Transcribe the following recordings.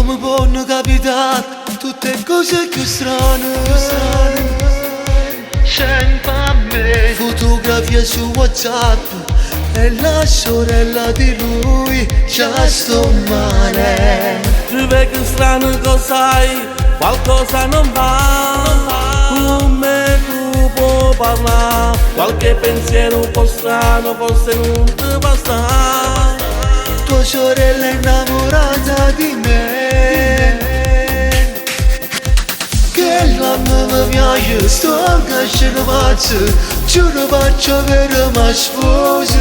come possono capitare tutte cose più strane. Senti a me fotografie su WhatsApp e la sorella di lui già sto male. Scrive che strano cos'hai, qualcosa non va. Come tu puoi parlare, qualche pensiero un po' strano forse non ti basta. Tua sorella è innamorata di me, che la mi piace, sto crescendo pazzo, giuro faccio avere ma sposa.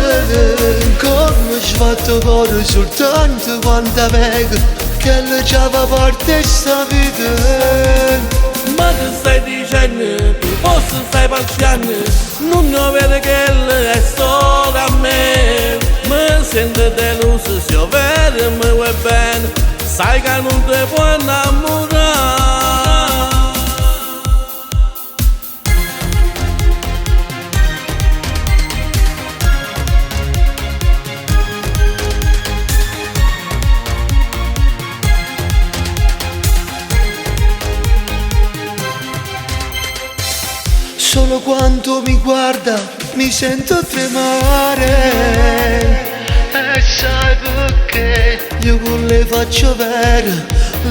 Come ci fatto cuore soltanto quanta vega, che le già fa parte sta vita. Ma che stai dicendo? Forse stai pazziando, non vede che è solo a me. Mi sento deluso, se io vedo mi vuoi bene, sai che non ti puoi innamorare. Solo quando mi guarda mi sento tremare. E sai perché? Io con le faccio vera,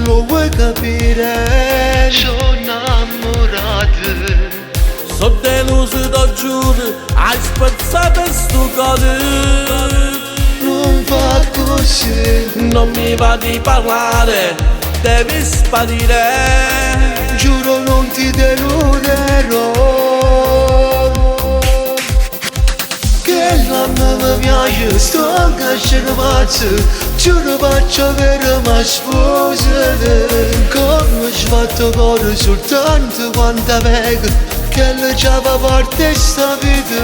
lo vuoi capire? Sono innamorato. Sono deluso, t'ho giuro, hai spezzato sto cuore. Non fa così, Non mi va di parlare, devi sparire. giuro non ti deluderò. Che la mi piace, sto crescendo pazzo, giuro faccio avere ma sposa. Come ci fatto cuore soltanto quanta vega, che le già fa parte sta vita.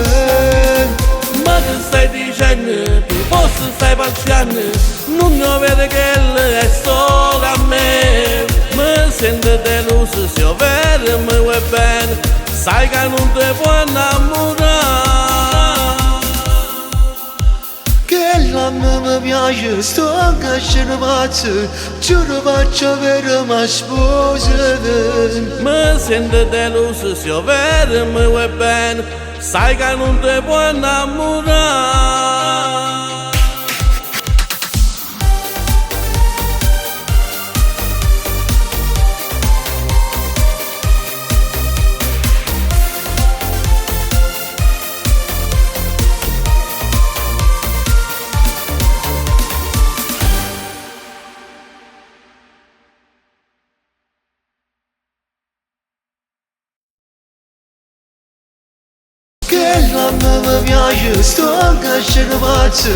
Ma che stai dicendo? Forse stai pazziando, non vede che è solo a me. Mi sento deluso, se io vedo mi vuoi bene, sai che non ti puoi innamorare. Che la mi piace, sto crescendo pazzo, giuro faccio avere ma sposa. Mi sento deluso, se io vedo mi vuoi bene, sai che non ti puoi innamorare. Che la mi piace, sto crescendo pazzo,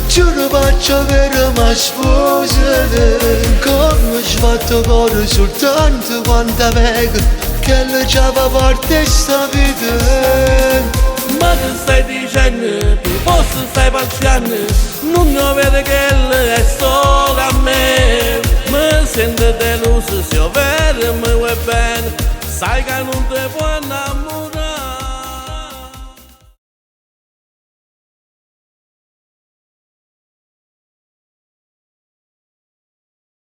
giuro faccio avere ma sposa. Come ci fatto cuore soltanto quanta vega, che le già fa parte sta vita. Ma che stai dicendo? Forse stai pazziando, non vede che è solo a me. Mi sento deluso, se io vedo mi vuoi bene, sai che non ti puoi innamorare.